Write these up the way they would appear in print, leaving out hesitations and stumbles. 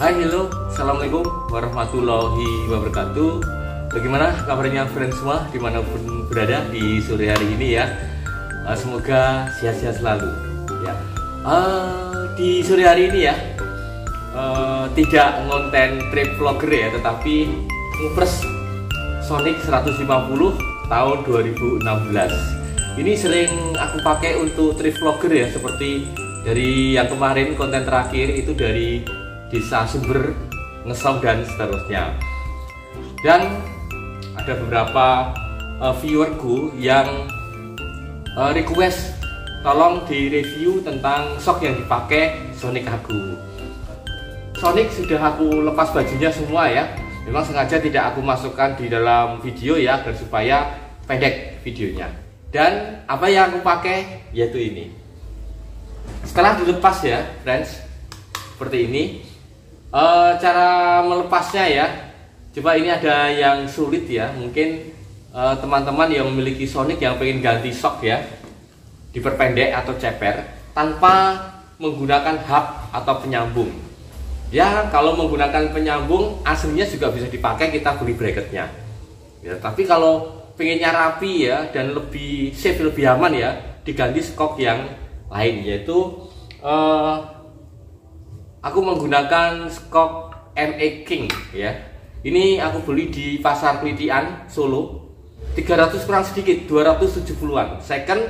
Hai, hello, assalamualaikum warahmatullahi wabarakatuh. Bagaimana kabarnya friends semua dimanapun berada di sore hari ini ya. Semoga sehat-sehat selalu ya. Di sore hari ini ya, tidak ngonten trip vlogger ya, tetapi ngepres Sonic 150 tahun 2016. Ini sering aku pakai untuk trip vlogger ya, seperti dari yang kemarin konten terakhir itu dari Desa Sumber, Ngesong dan seterusnya. Dan ada beberapa viewerku yang request tolong di review tentang sok yang dipakai Sonic aku. Sonic sudah aku lepas bajunya semua ya. Memang sengaja tidak aku masukkan di dalam video ya, agar supaya pendek videonya. Dan apa yang aku pakai yaitu ini. Setelah dilepas ya friends, seperti ini. Cara melepasnya ya, coba ini ada yang sulit ya, mungkin teman-teman yang memiliki Sonic yang pengen ganti sok ya, diperpendek atau ceper tanpa menggunakan hub atau penyambung ya. Kalau menggunakan penyambung aslinya juga bisa dipakai, kita beli bracketnya ya, tapi kalau pengennya rapi ya dan lebih safe, lebih aman ya, diganti skok yang lain, yaitu aku menggunakan skok MA King ya. Ini aku beli di pasar Pelitian Solo, 300 kurang sedikit, 270-an. Second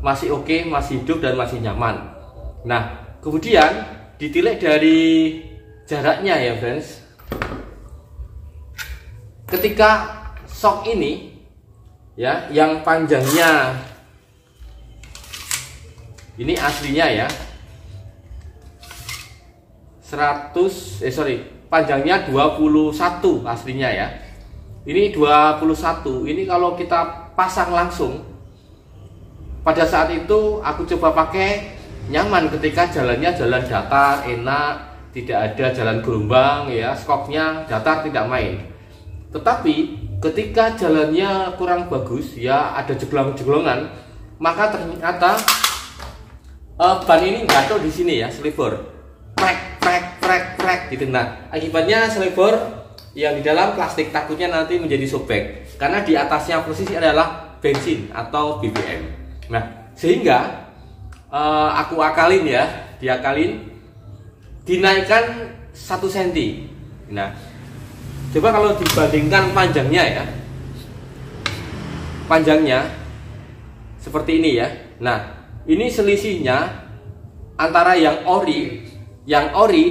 masih oke, masih hidup dan masih nyaman. Nah, kemudian ditilik dari jaraknya ya friends. Ketika sok ini ya, yang panjangnya ini aslinya ya, panjangnya 21 aslinya ya. Ini 21. Ini kalau kita pasang langsung, pada saat itu aku coba pakai, nyaman ketika jalannya jalan datar, enak, tidak ada jalan gelombang ya, skoknya datar, tidak main. Tetapi ketika jalannya kurang bagus ya, ada jeglong-jeglongan, maka ternyata ban ini jatuh di sini ya, sliver. Prek gitu. Nah, akibatnya sliver yang di dalam plastik takutnya nanti menjadi sobek, karena di atasnya posisi adalah bensin atau BBM. Nah, sehingga aku akalin ya, dinaikkan 1 cm. Nah, coba kalau dibandingkan panjangnya ya, panjangnya seperti ini ya. Nah, ini selisihnya antara yang ori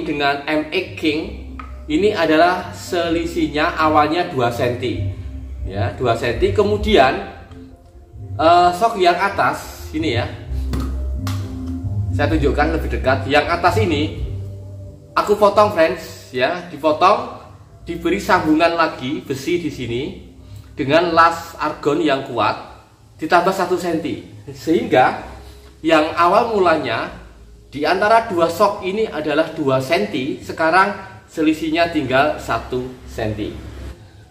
dengan MX King ini adalah selisihnya awalnya 2 cm ya, 2 cm. Kemudian sok yang atas ini ya, saya tunjukkan lebih dekat. Yang atas ini aku potong friends ya, dipotong, diberi sambungan lagi besi di sini dengan las argon yang kuat, ditambah 1 cm, sehingga yang awal mulanya di antara 2 sok ini adalah 2 cm, sekarang selisihnya tinggal 1 cm.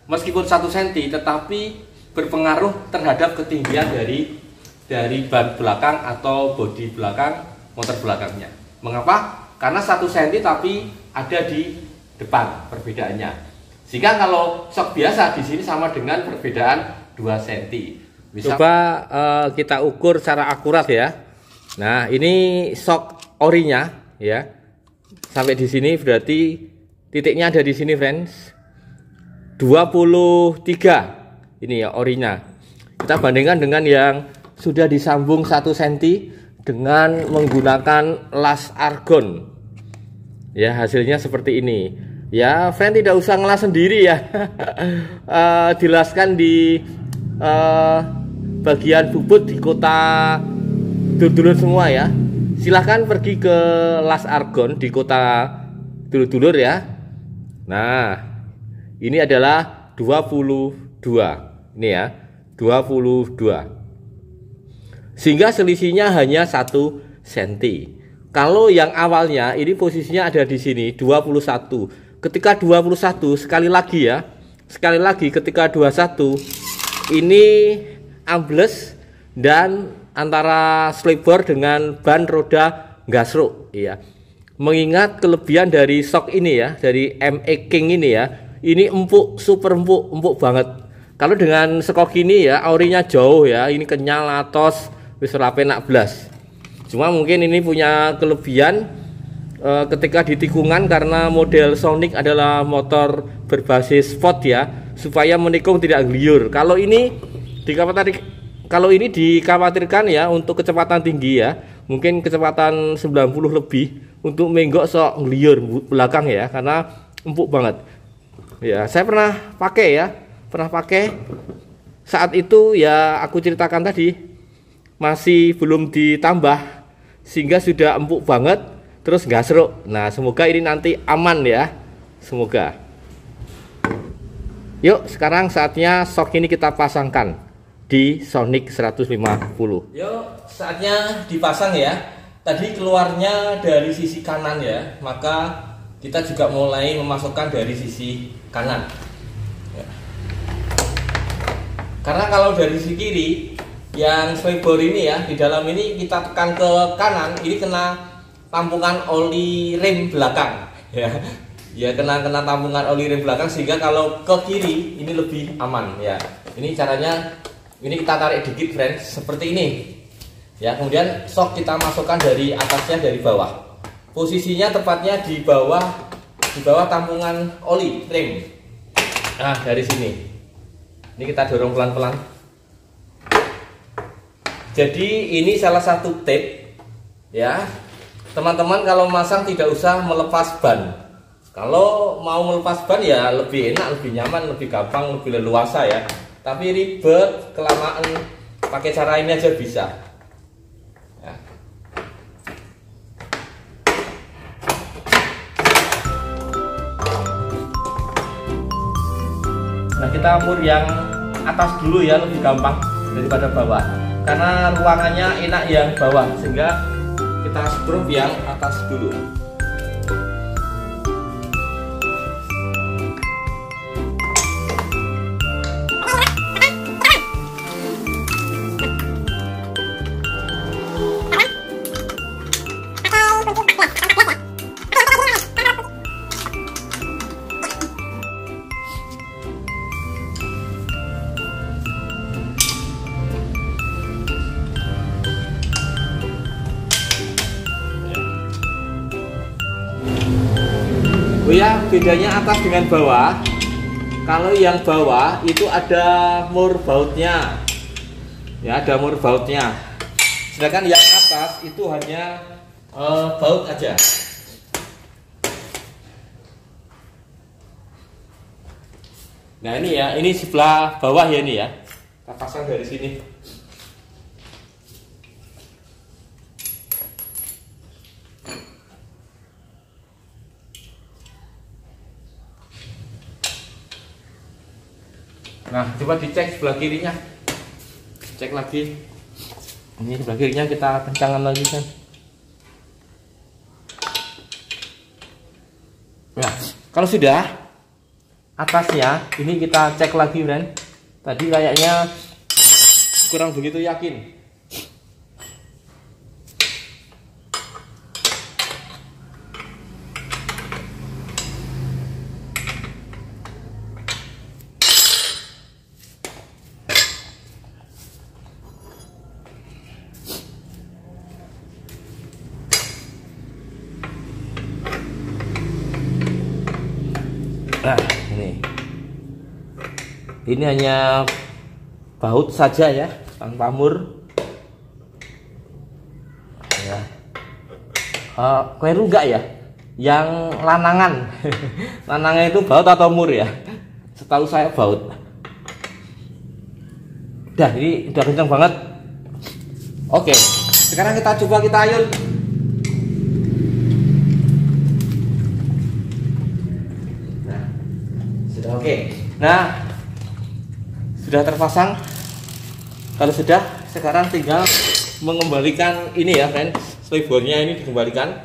Meskipun 1 cm, tetapi berpengaruh terhadap ketinggian dari ban belakang atau bodi belakang motor belakangnya. Mengapa? Karena 1 cm tapi ada di depan perbedaannya. Sehingga kalau sok biasa di sini sama dengan perbedaan 2 cm. Coba kita ukur secara akurat ya. Nah, ini sok orinya ya, sampai di sini berarti titiknya ada di sini friends, 23 ini ya orinya. Kita bandingkan dengan yang sudah disambung 1 cm dengan menggunakan las argon ya, hasilnya seperti ini ya. Friend tidak usah ngelas sendiri ya. Dilaskan di bagian bubut di kota dulur-dulur semua ya. Silahkan pergi ke las argon di kota dulur-dulur ya. Nah, ini adalah 22 ini ya, 22, sehingga selisihnya hanya 1 cm. Kalau yang awalnya ini posisinya ada di sini 21. Ketika 21 sekali lagi ketika 21 ini ambles dan antara sliver dengan ban roda gasruk ya. Mengingat kelebihan dari shock ini ya, dari ME King ini ya, ini empuk, super empuk, empuk banget. Kalau dengan skok ini ya, orinya jauh ya, ini kenyal, atos, wis ora penak blas. Cuma mungkin ini punya kelebihan ketika di tikungan, karena model Sonic adalah motor berbasis Ford ya, supaya menikung tidak ngeliur. Kalau ini dikhawatirkan ya untuk kecepatan tinggi ya, mungkin kecepatan 90 lebih, untuk menggok sok ngeliur belakang ya, karena empuk banget. Ya, saya pernah pakai saat itu ya, aku ceritakan tadi masih belum ditambah sehingga sudah empuk banget, terus nggak seruk. Nah, semoga ini nanti aman ya, semoga. Yuk, sekarang saatnya shock ini kita pasangkan di Sonic 150. Yuk, saatnya dipasang ya. Tadi keluarnya dari sisi kanan ya, maka kita juga mulai memasukkan dari sisi kanan ya. Karena kalau dari sisi kiri yang swaybar ini ya, di dalam ini kita tekan ke kanan, ini kena tampungan oli rem belakang ya. Ya, kena tampungan oli rem belakang, sehingga kalau ke kiri ini lebih aman ya. Ini caranya, ini kita tarik dikit friends, seperti ini ya. Kemudian shock kita masukkan dari atasnya, dari bawah. Posisinya tepatnya di bawah tampungan oli rem. Nah, dari sini. Ini kita dorong pelan-pelan. Jadi ini salah satu tip ya. Teman-teman kalau masang tidak usah melepas ban. Kalau mau melepas ban ya lebih enak, lebih nyaman, lebih gampang, lebih leluasa ya. Tapi ribet, kelamaan, pakai cara ini aja bisa. Ya. Nah, kita mur yang atas dulu ya, lebih gampang daripada bawah. Karena ruangannya enak yang bawah, sehingga kita scrub yang atas dulu. Oh ya, bedanya atas dengan bawah. Kalau yang bawah itu ada mur bautnya. Ya, ada mur bautnya. Sedangkan yang atas itu hanya baut aja. Nah, ini ya, ini sebelah bawah ya, ini ya. Kita pasang dari sini. Nah, coba dicek sebelah kirinya. Cek lagi. Ini sebelah kirinya kita kencangkan lagi kan. Nah, kalau sudah atasnya, ini kita cek lagi, friend. Tadi kayaknya kurang begitu yakin. Nah, ini hanya baut saja ya, tanpa mur. Ya. Kleru enggak ya? Yang lanangan, lanangan itu baut atau mur ya? Setahu saya baut. Dah, ini udah kencang banget. Oke, sekarang kita coba, kita ayun. Oke, nah sudah terpasang. Kalau sudah, sekarang tinggal mengembalikan ini ya, friend. Swaybarnya ini dikembalikan,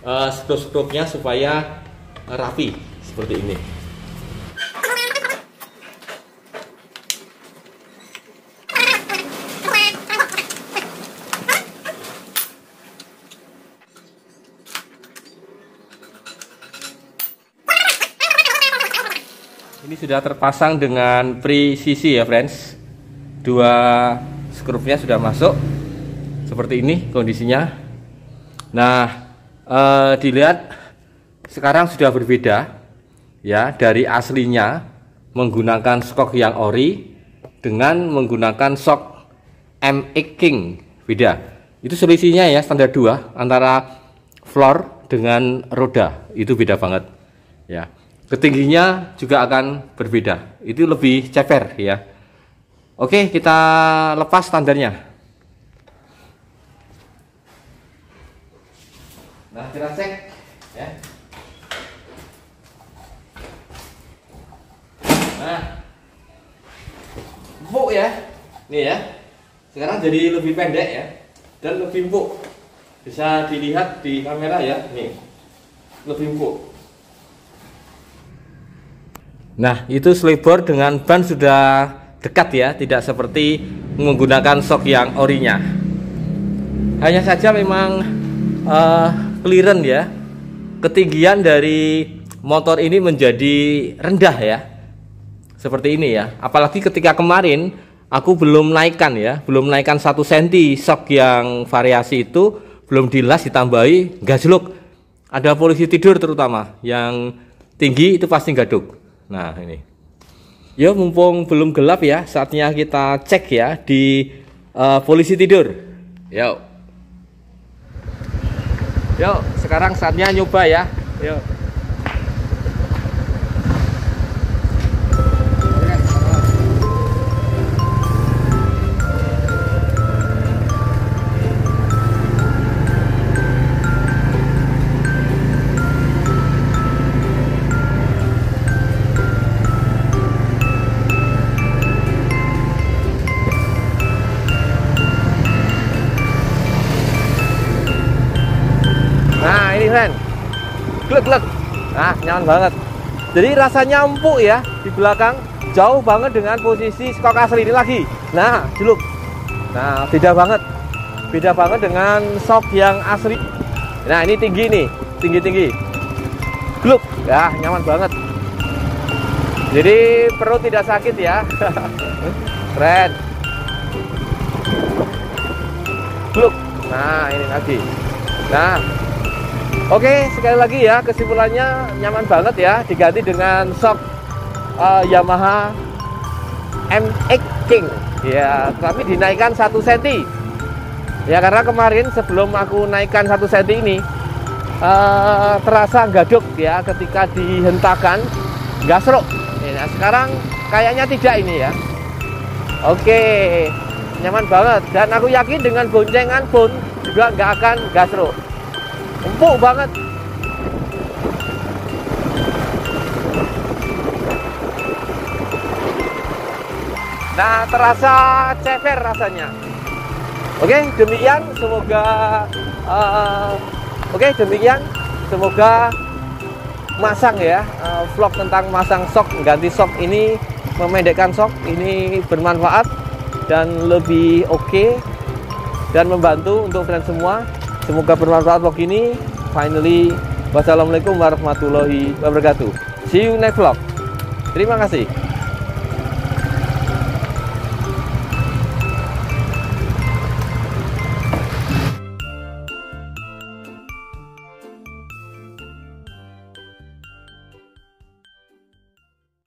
skrup-skrupnya supaya rapi seperti ini. Ini sudah terpasang dengan presisi ya friends. Dua skrunya sudah masuk. Seperti ini kondisinya. Nah, dilihat sekarang sudah berbeda ya dari aslinya menggunakan shock yang ori dengan menggunakan shock MX King. Beda. Itu selisihnya ya standar 2 antara floor dengan roda. Itu beda banget ya. Ketingginya juga akan berbeda. Itu lebih ceper ya. Oke, kita lepas standarnya. Nah, kita cek ya. Nah, empuk ya. Nih ya. Sekarang jadi lebih pendek ya dan lebih empuk. Bisa dilihat di kamera ya. Nih. Lebih empuk. Nah, itu sleeve dengan ban sudah dekat ya, tidak seperti menggunakan shock yang orinya. Hanya saja memang clearance ya, ketinggian dari motor ini menjadi rendah ya, seperti ini ya. Apalagi ketika kemarin aku belum naikkan ya, belum naikkan 1 cm shock yang variasi itu, belum dilas ditambahi gajluk. Ada polisi tidur terutama yang tinggi itu pasti gaduk. Nah ini, yo mumpung belum gelap ya, saatnya kita cek ya di polisi tidur. Yuk, sekarang saatnya nyoba ya. Yuk. Nah ini keren, glek-glek, nah nyaman banget. Jadi rasanya empuk ya di belakang, jauh banget dengan posisi shock asli ini lagi. Nah jeluk, nah beda banget dengan shock yang asli. Nah ini tinggi nih, tinggi, gluk, ya nyaman banget. Jadi perut tidak sakit ya, keren, gluk. Nah ini lagi, nah. Oke, sekali lagi ya, kesimpulannya nyaman banget ya, diganti dengan shock Yamaha MX King ya, tapi dinaikkan 1 cm ya, karena kemarin sebelum aku naikkan 1 cm ini terasa gaduk ya ketika dihentakkan gasrok ya, sekarang kayaknya tidak ini ya. Oke, nyaman banget, dan aku yakin dengan goncengan pun juga nggak akan gasrok. Empuk banget. Nah, terasa ceper rasanya. Oke, demikian semoga masang ya, vlog tentang masang shock, ganti shock ini, memendekkan shock ini bermanfaat dan lebih oke dan membantu untuk kalian semua. Semoga bermanfaat vlog ini. Finally, wassalamualaikum warahmatullahi wabarakatuh. See you next vlog. Terima kasih.